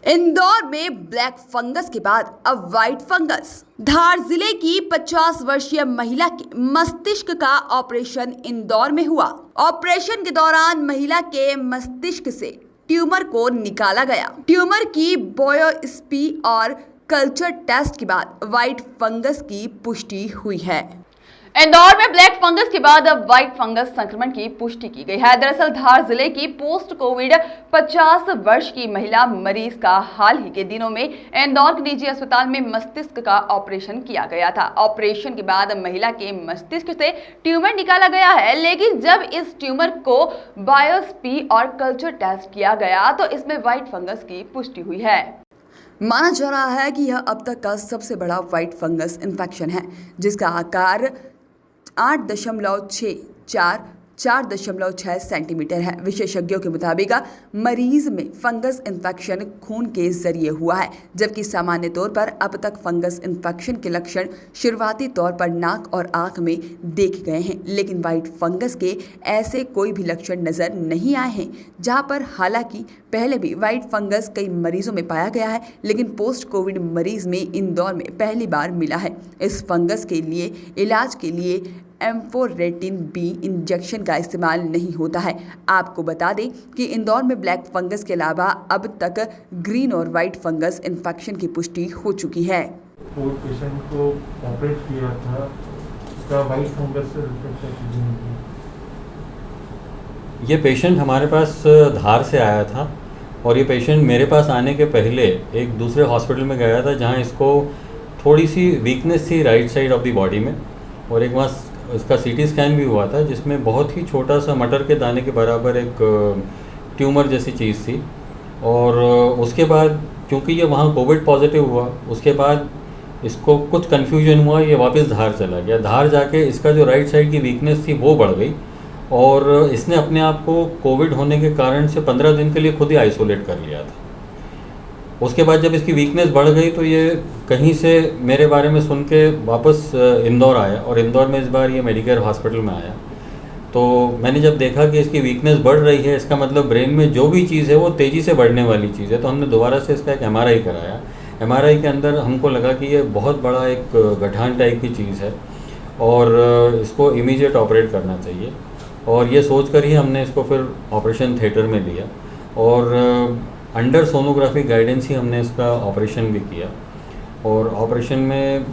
इंदौर में black fungus के बाद अब व्हाइट फंगस। धार जिले की 50 वर्षीय महिला के मस्तिष्क का ऑपरेशन इंदौर में हुआ। ऑपरेशन के दौरान महिला के मस्तिष्क से ट्यूमर को निकाला गया। ट्यूमर की बायोप्सी और कल्चर टेस्ट के बाद व्हाइट फंगस की पुष्टि हुई है। इंदौर में ब्लैक फंगस के बाद अब व्हाइट फंगस संक्रमण की पुष्टि की गई है। दरअसल धार जिले की पोस्ट कोविड 50 वर्ष की महिला मरीज का हाल ही के दिनों में इंदौर के निजी अस्पताल में मस्तिष्क का ऑपरेशन किया गया था। ऑपरेशन के बाद महिला के मस्तिष्क से ट्यूमर निकाला गया है, लेकिन जब इस ट्यूमर को बायोप्सी और कल्चर टेस्ट किया गया तो इसमें व्हाइट फंगस की पुष्टि हुई है। माना जा रहा है कि यह अब तक का सबसे बड़ा व्हाइट फंगस इन्फेक्शन है, जिसका आकार 4.6 सेंटीमीटर है। विशेषज्ञों के मुताबिक मरीज में फंगस इन्फेक्शन खून के जरिए हुआ है, जबकि सामान्य तौर पर अब तक फंगस इन्फेक्शन के लक्षण शुरुआती तौर पर नाक और आंख में देखे गए हैं, लेकिन व्हाइट फंगस के ऐसे कोई भी लक्षण नजर नहीं आए हैं। जहां पर हालांकि पहले भी व्हाइट फंगस कई मरीजों में पाया गया है, लेकिन पोस्ट कोविड मरीज में इंदौर में पहली बार मिला है। इस फंगस के लिए इलाज के लिए एम्फोरेटिन बी इंजेक्शन का इस्तेमाल नहीं होता है। आपको बता दें कि इंदौर में ब्लैक फंगस के अलावा अब तक ग्रीन और व्हाइट फंगस इन्फेक्शन की पुष्टि हो चुकी है। पेशेंट को ऑपरेट किया था, उसका व्हाइट फंगस से ये पेशेंट हमारे पास धार से आया था और ये पेशेंट मेरे पास आने के पहले एक दूसरे हॉस्पिटल में गया था, जहाँ इसको थोड़ी सी वीकनेस थी right side of the body में, और एक वहाँ इसका सीटी स्कैन भी हुआ था, जिसमें बहुत ही छोटा सा मटर के दाने के बराबर एक ट्यूमर जैसी चीज़ थी। और उसके बाद क्योंकि ये वहाँ कोविड पॉजिटिव हुआ, उसके बाद इसको कुछ कन्फ्यूजन हुआ, ये वापस धार चला गया। धार जाके इसका जो राइट साइड की वीकनेस थी वो बढ़ गई और इसने अपने आप को कोविड होने के कारण से 15 दिन के लिए खुद ही आइसोलेट कर लिया था। उसके बाद जब इसकी वीकनेस बढ़ गई तो ये कहीं से मेरे बारे में सुन के वापस इंदौर आया, और इंदौर में इस बार ये मेडिकेयर हॉस्पिटल में आया। तो मैंने जब देखा कि इसकी वीकनेस बढ़ रही है, इसका मतलब ब्रेन में जो भी चीज़ है वो तेज़ी से बढ़ने वाली चीज़ है, तो हमने दोबारा से इसका एक MRI कराया। MRI के अंदर हमको लगा कि ये बहुत बड़ा एक गठान टाइप की चीज़ है और इसको इमीडिएट ऑपरेट करना चाहिए, और ये सोच कर ही हमने इसको फिर ऑपरेशन थिएटर में लिया और अंडर सोनोग्राफी गाइडेंस ही हमने इसका ऑपरेशन भी किया। और ऑपरेशन में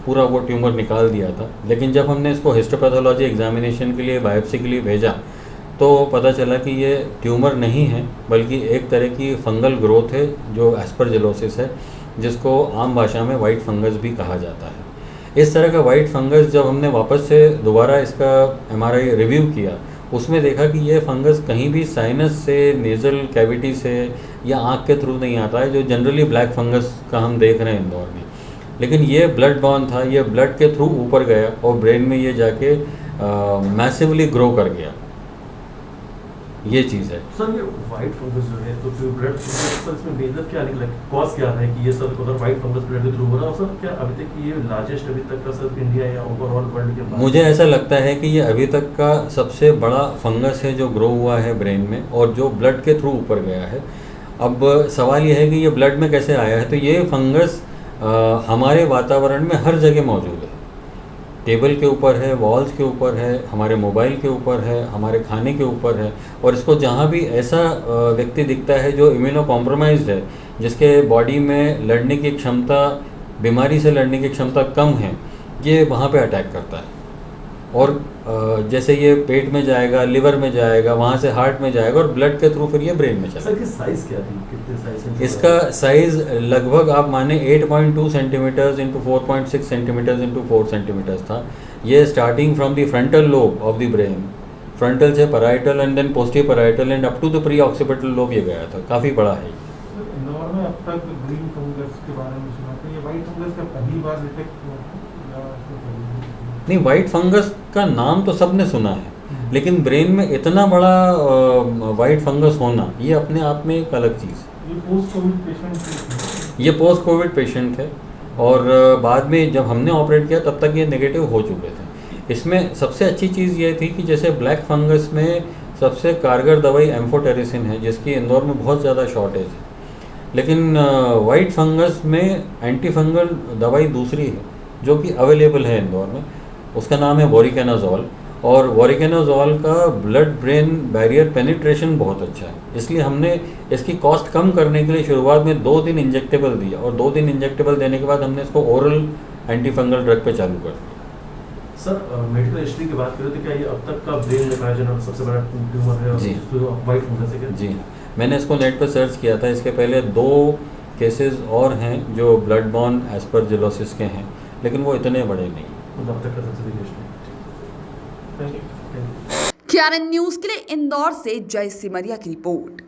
पूरा वो ट्यूमर निकाल दिया था। लेकिन जब हमने इसको हिस्टोपैथोलॉजी एग्जामिनेशन के लिए बायोप्सी के लिए भेजा तो पता चला कि ये ट्यूमर नहीं है, बल्कि एक तरह की फंगल ग्रोथ है जो एस्परजिलोसिस है, जिसको आम भाषा में वाइट फंगस भी कहा जाता है। इस तरह का वाइट फंगस जब हमने वापस से दोबारा इसका MRI रिव्यू किया, उसमें देखा कि ये फंगस कहीं भी साइनस से, नेज़ल कैविटी से या आँख के थ्रू नहीं आता है, जो जनरली ब्लैक फंगस का हम देख रहे हैं इंदौर में। लेकिन ये ब्लड बॉर्न था, ये ब्लड के थ्रू ऊपर गया और ब्रेन में ये जाके मैसिवली ग्रो कर गया। ये चीज़ है सर। ये व्हाइट फंगस जो है तो फिर ब्लड फंगस में मेजर क्या निकला, कॉज क्या है कि ये सर अगर व्हाइट फंगस ब्लड के थ्रू हो रहा है? सर क्या अभी तक ये लार्जेस्ट अभी तक का सर इंडिया या ओवरऑल वर्ल्ड के? मुझे ऐसा लगता है कि ये अभी तक का सबसे बड़ा फंगस है जो ग्रो हुआ है ब्रेन में और जो ब्लड के थ्रू ऊपर गया है। अब सवाल ये है कि ये ब्लड में कैसे आया है। तो ये फंगस हमारे वातावरण में हर जगह मौजूद है, टेबल के ऊपर है, वॉल्स के ऊपर है, हमारे मोबाइल के ऊपर है, हमारे खाने के ऊपर है, और इसको जहाँ भी ऐसा व्यक्ति दिखता है जो इम्यूनो कॉम्प्रोमाइज्ड है, जिसके बॉडी में लड़ने की क्षमता, बीमारी से लड़ने की क्षमता कम है, ये वहाँ पे अटैक करता है। और जैसे ये पेट में जाएगा, लिवर में जाएगा, वहाँ से हार्ट में जाएगा और ब्लड के थ्रू फिर ये ब्रेन में चलेगा। सर की साइज़ क्या थी, कितने साइज? इसका साइज़ लगभग आप माने 8.2 centimetres into 4.6 centimetres into 4 centimetres था। ये starting from the frontal lobe of the brain, frontal से parietal and then posterior parietal and up to the pre occipital lobe ये गया था। काफ़ी बड़ा है। इंदौर में अब तक ग्रीन फंगस के बारे में सुना था, ये व्हाइट फंगस का पहली बार डिटेक्ट हुआ था? नहीं, वाइट फंगस का नाम तो सबने सुना है, लेकिन ब्रेन में इतना बड़ा वाइट फंगस होना ये अपने आप में एक अलग चीज़ है। ये पोस्ट कोविड पेशेंट ये पोस्ट कोविड पेशेंट थे और बाद में जब हमने ऑपरेट किया तब तक ये नेगेटिव हो चुके थे। इसमें सबसे अच्छी चीज़ ये थी कि जैसे ब्लैक फंगस में सबसे कारगर दवाई एम्फोटेरिसिन है, जिसकी इंदौर में बहुत ज़्यादा शॉर्टेज है। लेकिन वाइट फंगस में एंटी फंगल दवाई दूसरी है जो कि अवेलेबल है इंदौर में, उसका नाम है वोरिकेनाजोल। और वोरिकेनाजोल का ब्लड ब्रेन बैरियर पेनिट्रेशन बहुत अच्छा है, इसलिए हमने इसकी कॉस्ट कम करने के लिए शुरुआत में 2 दिन इंजेक्टेबल दिया, और 2 दिन इंजेक्टेबल देने के बाद हमने इसको ओरल एंटी फंगल ड्रग पे चालू कर दिया। सर मेडिकल हिस्ट्री की बात करें तो क्या ये अब तक का ब्रेन में पाया जाना सबसे बड़ा ट्यूमर है जी। वाइट फंगस है क्या? जी, मैंने इसको नेट पर सर्च किया था, इसके पहले 2 केसेस और हैं जो ब्लड बॉर्न एस्परजिलोसिस के हैं, लेकिन वो इतने बड़े नहीं। मतलब अब तक का सबसे बड़ी history. Thank you. KNN news के लिए इंदौर से जय सिमरिया की रिपोर्ट।